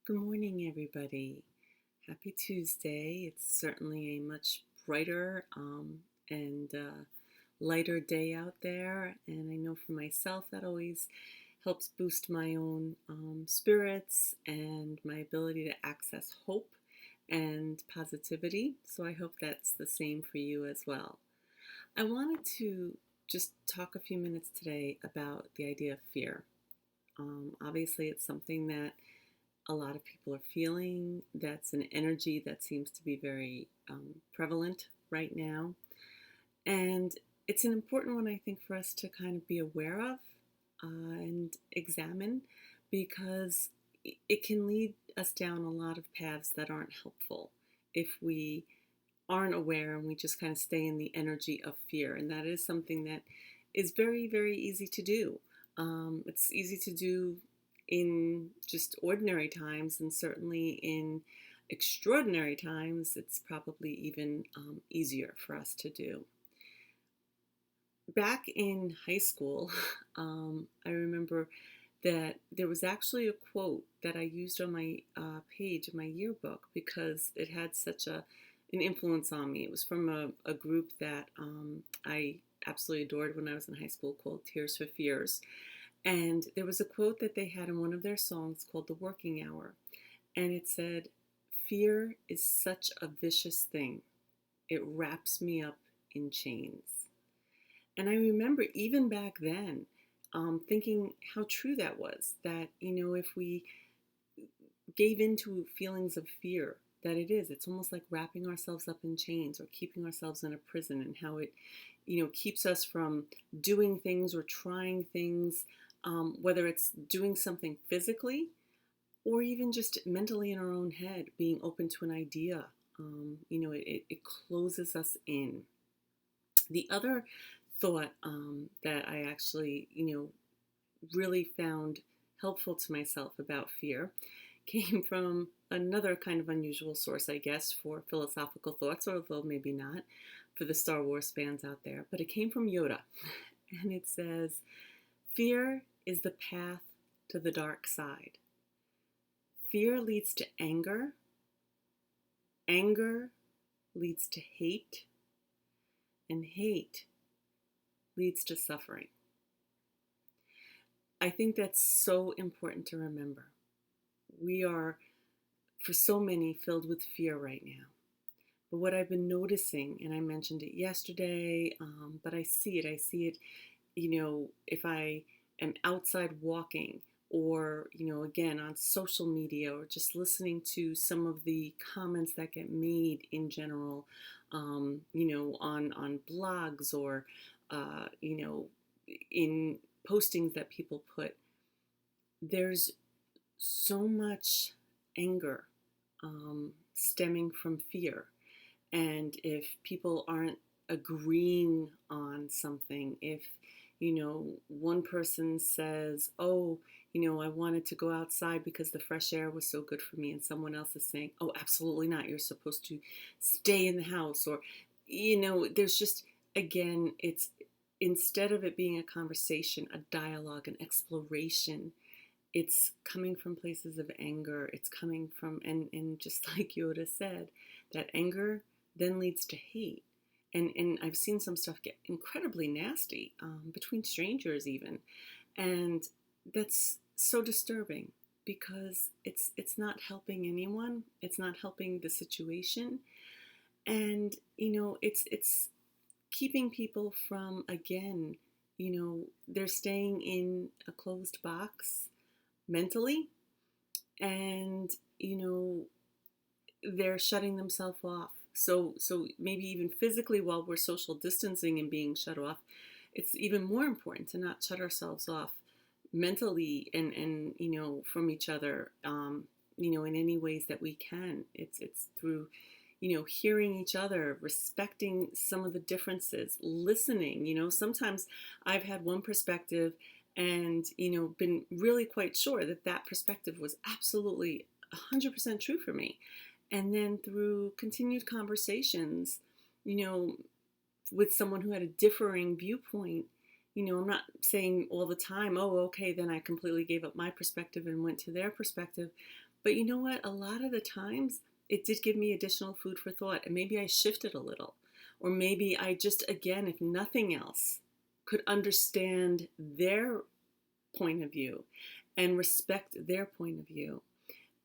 Good morning, everybody. Happy Tuesday. It's certainly a much brighter and lighter day out there. And I know for myself that always helps boost my own spirits and my ability to access hope and positivity. So I hope that's the same for you as well. I wanted to just talk a few minutes today about the idea of fear. Obviously, it's something that a lot of people are feeling. That's an energy that seems to be very prevalent right now. And it's an important one, I think, for us to kind of be aware of and examine because it can lead us down a lot of paths that aren't helpful if we aren't aware and we just kind of stay in the energy of fear. And that is something that is very, very easy to do. It's easy to do in just ordinary times, and certainly in extraordinary times, it's probably even easier for us to do. Back in high school, I remember that there was actually a quote that I used on my page of my yearbook because it had such an influence on me. It was from a group that I absolutely adored when I was in high school called Tears for Fears. And there was a quote that they had in one of their songs called The Working Hour. And it said, "Fear is such a vicious thing. It wraps me up in chains." And I remember even back then thinking how true that was. That, if we gave into feelings of fear, that it's almost like wrapping ourselves up in chains or keeping ourselves in a prison, and how it, keeps us from doing things or trying things, whether it's doing something physically or even just mentally in our own head, being open to an idea. It closes us in. The other thought that I actually, really found helpful to myself about fear came from another kind of unusual source, I guess, for philosophical thoughts, although maybe not for the Star Wars fans out there. But it came from Yoda. And it says, "Fear is the path to the dark side. Fear leads to anger. Anger leads to hate. And hate leads to suffering." I think that's so important to remember. We are, for so many, filled with fear right now. But what I've been noticing, and I mentioned it yesterday, but I see it, if I am outside walking or, again, on social media or just listening to some of the comments that get made in general, on blogs or, in postings that people put, there's so much anger stemming from fear. And if people aren't agreeing on something, if, one person says, "Oh, I wanted to go outside because the fresh air was so good for me," and someone else is saying, "Oh, absolutely not. You're supposed to stay in the house." Or, there's just, again, it's instead of it being a conversation, a dialogue, an exploration, it's coming from places of anger. It's coming from, and just like Yoda said, that anger then leads to hate. And I've seen some stuff get incredibly nasty, between strangers even. And that's so disturbing because it's not helping anyone. It's not helping the situation. And, it's keeping people from, again, they're staying in a closed box mentally, and they're shutting themselves off. So maybe even physically, while we're social distancing and being shut off, it's even more important to not shut ourselves off mentally, and from each other, in any ways that we can. It's through, hearing each other, respecting some of the differences, listening. Sometimes I've had one perspective and, been really quite sure that that perspective was absolutely 100% true for me. And then through continued conversations, you know, with someone who had a differing viewpoint, I'm not saying all the time, "Oh, okay, then I completely gave up my perspective and went to their perspective." But you know what? A lot of the times it did give me additional food for thought. And maybe I shifted a little. Or maybe I just, again, if nothing else, could understand their point of view and respect their point of view.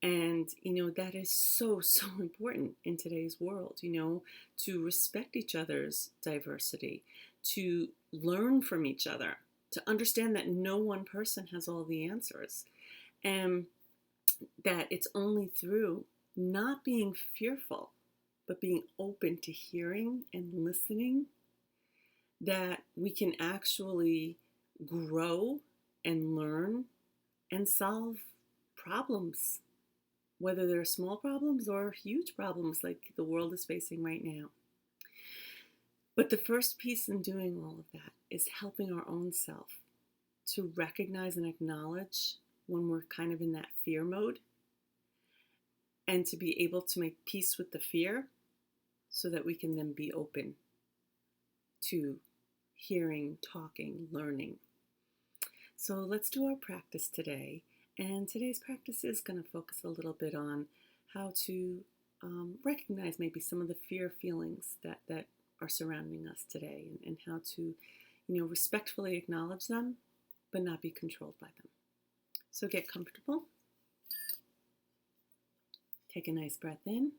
And, that is so, so important in today's world, to respect each other's diversity, to learn from each other, to understand that no one person has all the answers. And that it's only through not being fearful, but being open to hearing and listening that we can actually grow and learn and solve problems, whether they're small problems or huge problems like the world is facing right now. But the first piece in doing all of that is helping our own self to recognize and acknowledge when we're kind of in that fear mode, and to be able to make peace with the fear so that we can then be open to hearing, talking, learning. So let's do our practice today. And today's practice is going to focus a little bit on how to recognize maybe some of the fear feelings that are surrounding us today, and how to, respectfully acknowledge them, but not be controlled by them. So get comfortable. Take a nice breath in.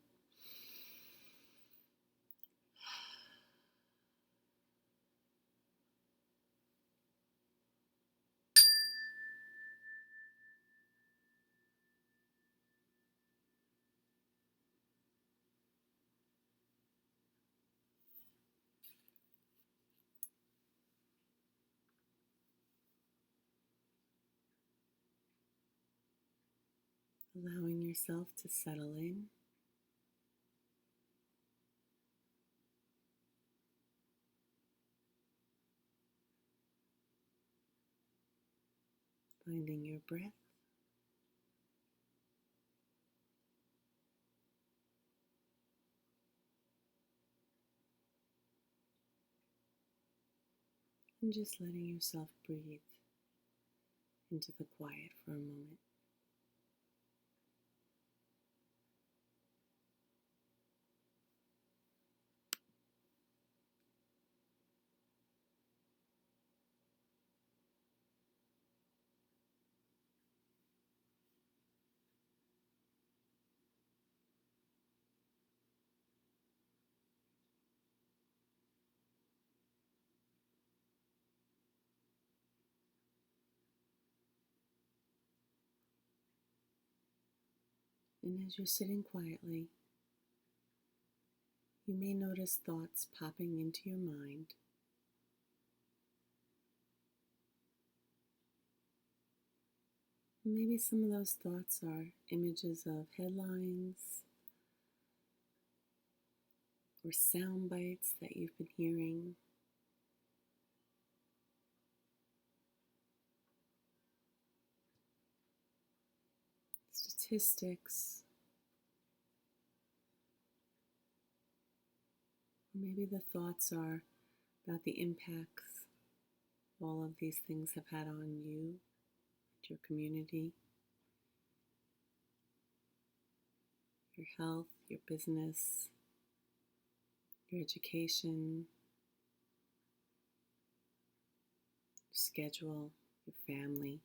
Allowing yourself to settle in. Finding your breath. And just letting yourself breathe into the quiet for a moment. And as you're sitting quietly, you may notice thoughts popping into your mind. Maybe some of those thoughts are images of headlines or sound bites that you've been hearing. Statistics. Or maybe the thoughts are about the impacts all of these things have had on you, your community, your health, your business, your education, your schedule, your family,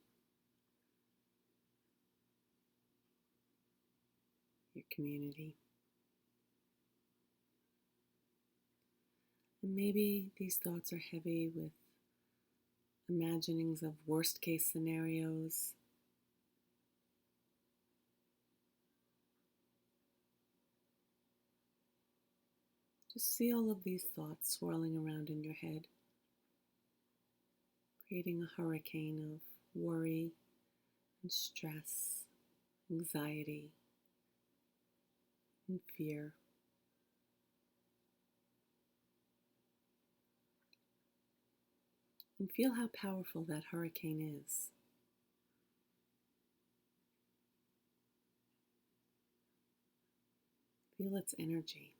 your community. And maybe these thoughts are heavy with imaginings of worst case scenarios. Just see all of these thoughts swirling around in your head, creating a hurricane of worry and stress, anxiety and fear. And feel how powerful that hurricane is. Feel its energy.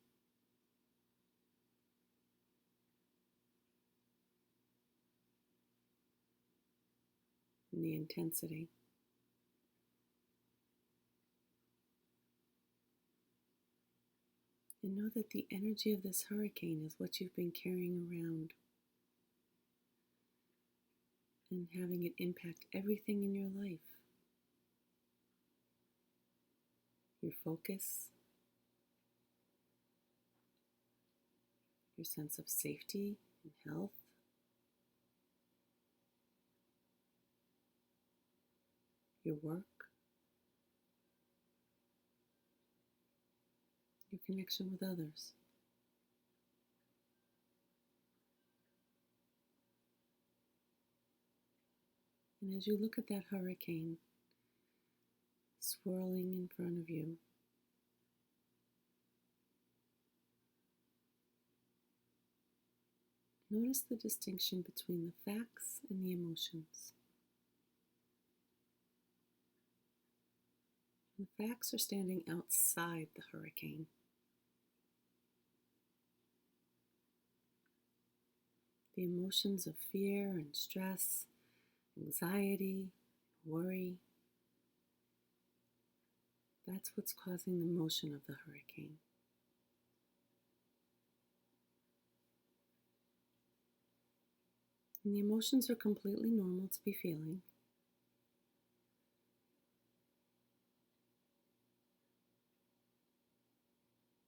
And the intensity. And know that the energy of this hurricane is what you've been carrying around and having it impact everything in your life. Your focus, your sense of safety and health, your work, your connection with others. And as you look at that hurricane swirling in front of you, notice the distinction between the facts and the emotions. The facts are standing outside the hurricane. The emotions of fear and stress, anxiety, worry, that's what's causing the motion of the hurricane. And the emotions are completely normal to be feeling.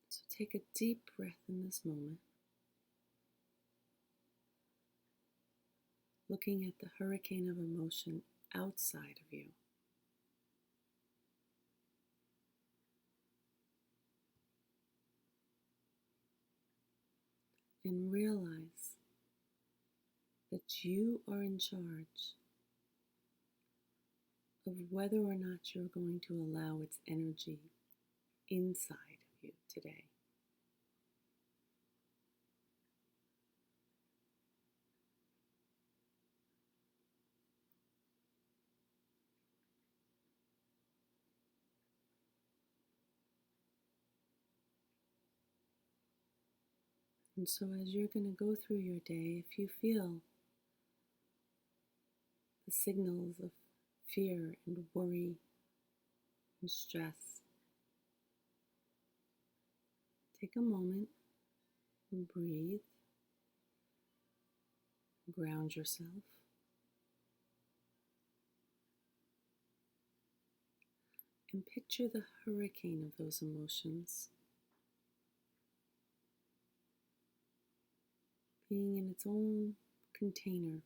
So take a deep breath in this moment, looking at the hurricane of emotion outside of you. And realize that you are in charge of whether or not you're going to allow its energy inside of you today. And so as you're going to go through your day, if you feel the signals of fear and worry and stress, take a moment and breathe, ground yourself, and picture the hurricane of those emotions being in its own container,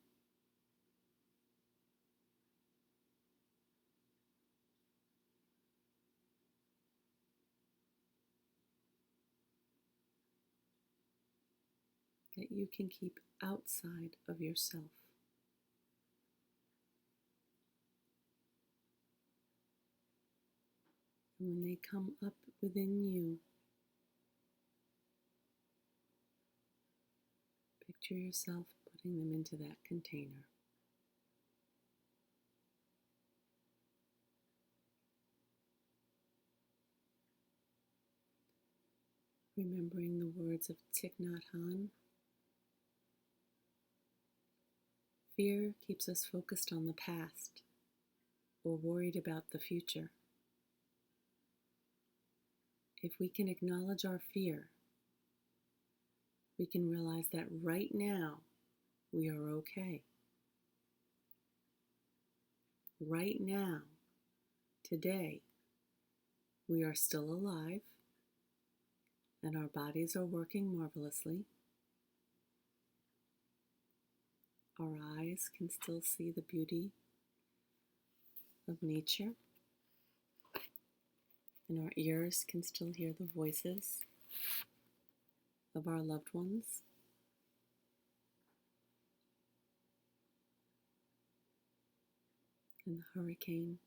that you can keep outside of yourself. And when they come up within you, picture yourself putting them into that container. Remembering the words of Thich Nhat Hanh, fear keeps us focused on the past or worried about the future. If we can acknowledge our fear, we can realize that right now we are okay. Right now, today, we are still alive and our bodies are working marvelously. Our eyes can still see the beauty of nature, and our ears can still hear the voices of our loved ones. And the hurricane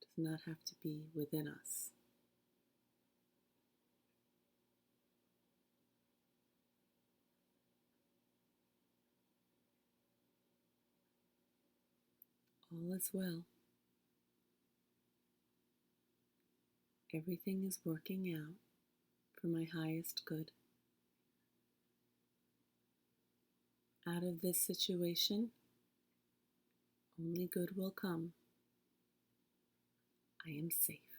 does not have to be within us. All is well. Everything is working out for my highest good. Out of this situation, only good will come. I am safe.